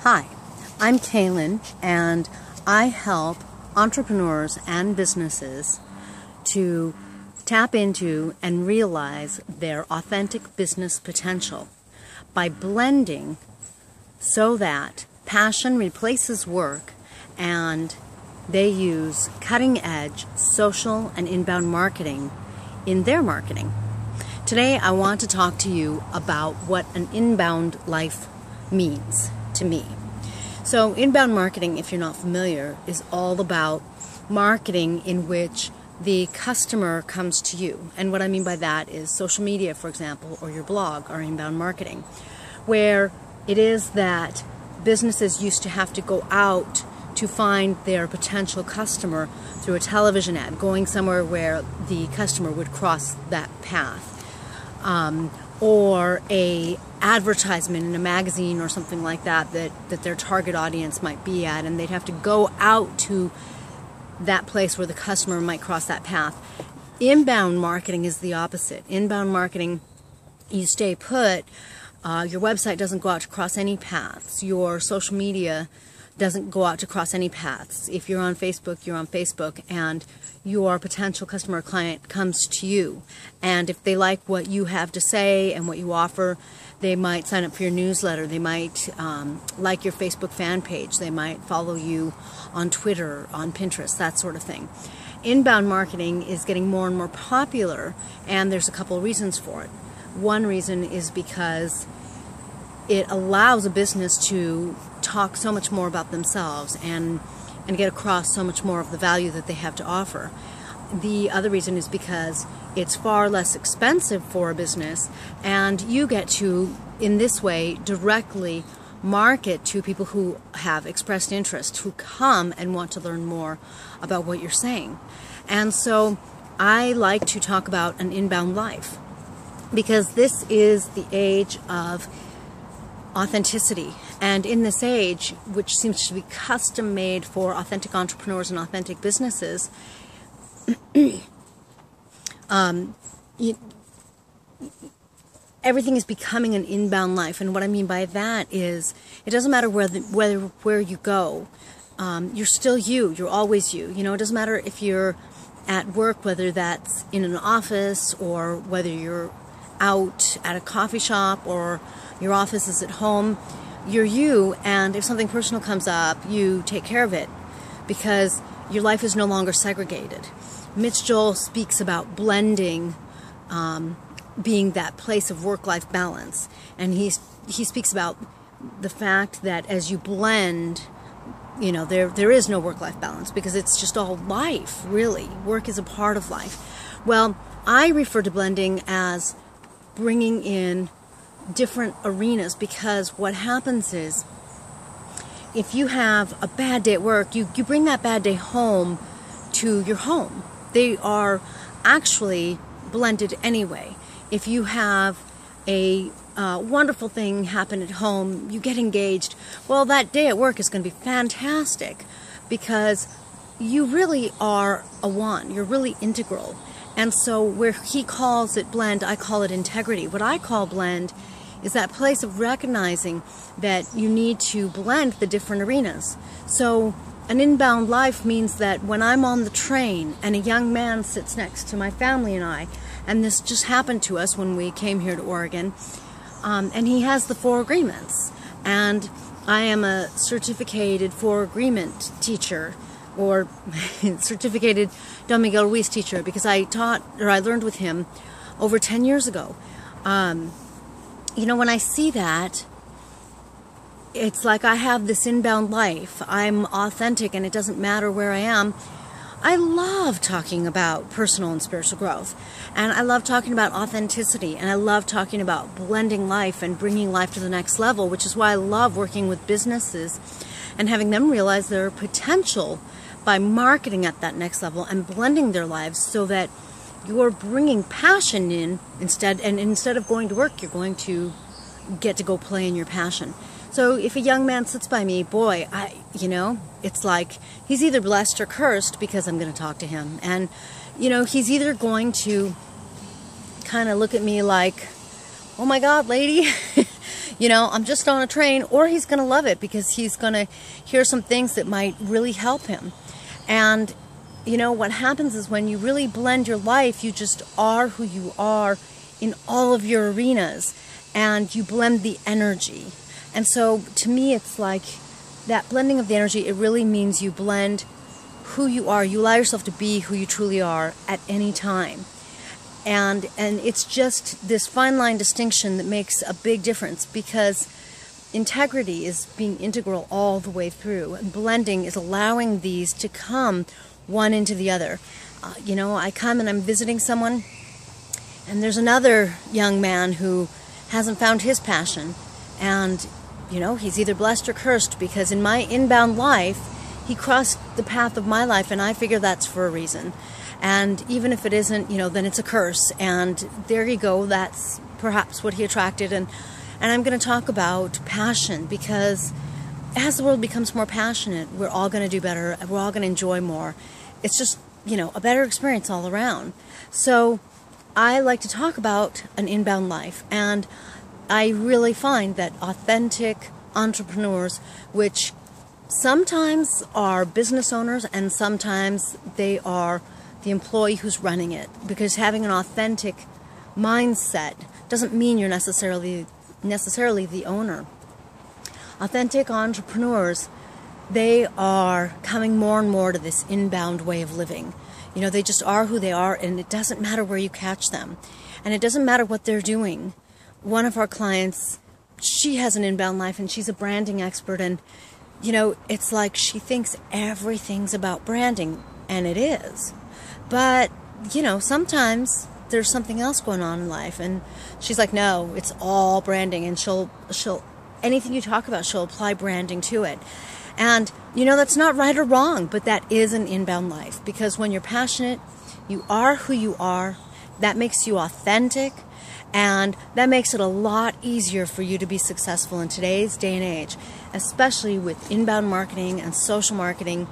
Hi, I'm Kaylin, and I help entrepreneurs and businesses to tap into and realize their authentic business potential by blending so that passion replaces work and they use cutting-edge social and inbound marketing in their marketing. Today I want to talk to you about what an inbound life means to me. So inbound marketing, if you're not familiar, is all about marketing in which the customer comes to you. And what I mean by that is social media, for example, or your blog are inbound marketing, where it is that businesses used to have to go out to find their potential customer through a television ad, going somewhere where the customer would cross that path. Or a advertisement in a magazine or something like that their target audience might be at, and they'd have to go out to that place where the customer might cross that path. Inbound marketing is the opposite. Inbound marketing, you stay put, your website doesn't go out to cross any paths, your social media doesn't go out to cross any paths. If you're on Facebook, you're on Facebook, and your potential customer or client comes to you. And if they like what you have to say and what you offer, they might sign up for your newsletter. They might like your Facebook fan page. They might follow you on Twitter, on Pinterest, that sort of thing. Inbound marketing is getting more and more popular, and there's a couple of reasons for it. One reason is because it allows a business to talk so much more about themselves and get across so much more of the value that they have to offer. The other reason is because it's far less expensive for a business, and you get to, in this way, directly market to people who have expressed interest, who come and want to learn more about what you're saying. And so I like to talk about an inbound life, because this is the age of authenticity. And in this age, which seems to be custom made for authentic entrepreneurs and authentic businesses, everything is becoming an inbound life. And what I mean by that is, it doesn't matter where you go, you're still you. You're always you. You know, it doesn't matter if you're at work, whether that's in an office or whether you're out at a coffee shop or your office is at home. You're you, and if something personal comes up, you take care of it, because your life is no longer segregated. Mitch Joel speaks about blending being that place of work-life balance, and he speaks about the fact that as you blend, you know, there is no work-life balance, because it's just all life, really. Work is a part of life. Well, I refer to blending as bringing in different arenas, because what happens is, if you have a bad day at work, you bring that bad day home to your home. They are actually blended anyway. If you have a wonderful thing happen at home, you get engaged, well, that day at work is going to be fantastic, because you really are a one. You're really integral. And so where he calls it blend, I call it integrity. What I call blend is that place of recognizing that you need to blend the different arenas. So an inbound life means that when I'm on the train and a young man sits next to my family and I, and this just happened to us when we came here to Oregon, and he has the 4 agreements, and I am a certificated 4 agreement teacher, or certificated Don Miguel Ruiz teacher, because I learned with him over 10 years ago. You know, when I see that, it's like I have this inbound life. I'm authentic, and it doesn't matter where I am. I love talking about personal and spiritual growth, and I love talking about authenticity, and I love talking about blending life and bringing life to the next level, which is why I love working with businesses and having them realize their potential by marketing at that next level and blending their lives, so that you're bringing passion in instead of going to work, you're going to get to go play in your passion. So if a young man sits by me, boy, it's like he's either blessed or cursed, because I'm going to talk to him. And, you know, he's either going to kind of look at me like, oh my God, lady, you know, I'm just on a train, or he's going to love it because he's going to hear some things that might really help him. And, you know, what happens is when you really blend your life, you just are who you are in all of your arenas, and you blend the energy. And so to me, it's like that blending of the energy, it really means you blend who you are. You allow yourself to be who you truly are at any time. And it's just this fine line distinction that makes a big difference, because integrity is being integral all the way through, and blending is allowing these to come one into the other. You know, I come and I'm visiting someone, and there's another young man who hasn't found his passion, and you know, he's either blessed or cursed, because in my inbound life he crossed the path of my life, and I figure that's for a reason. And even if it isn't, you know, then it's a curse. And there you go, that's perhaps what he attracted. And I'm going to talk about passion, because as the world becomes more passionate, we're all going to do better. We're all going to enjoy more. It's just, you know, a better experience all around. So I like to talk about an inbound life. And I really find that authentic entrepreneurs, which sometimes are business owners and sometimes they are the employee who's running it, because having an authentic mindset doesn't mean you're necessarily the owner. Authentic entrepreneurs, they are coming more and more to this inbound way of living. You know, they just are who they are, and it doesn't matter where you catch them, and it doesn't matter what they're doing. One of our clients, she has an inbound life, and she's a branding expert, and you know, it's like she thinks everything's about branding, and it is. But, you know, sometimes there's something else going on in life, and she's like, no, it's all branding, and she'll anything you talk about, she'll apply branding to it. And, you know, that's not right or wrong, but that is an inbound life, because when you're passionate, you are who you are. That makes you authentic, and that makes it a lot easier for you to be successful in today's day and age, especially with inbound marketing and social marketing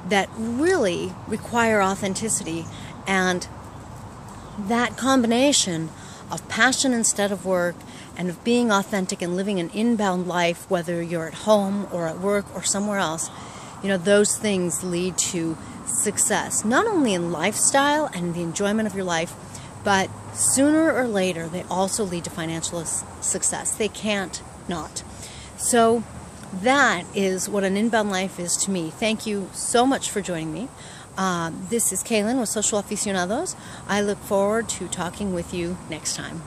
that really require authenticity. And that combination of passion instead of work, and of being authentic and living an inbound life, whether you're at home or at work or somewhere else, you know, those things lead to success, not only in lifestyle and the enjoyment of your life, but sooner or later they also lead to financial success. They can't not. So that is what an inbound life is to me. Thank you so much for joining me. This is Kaylin with Social Aficionados. I look forward to talking with you next time.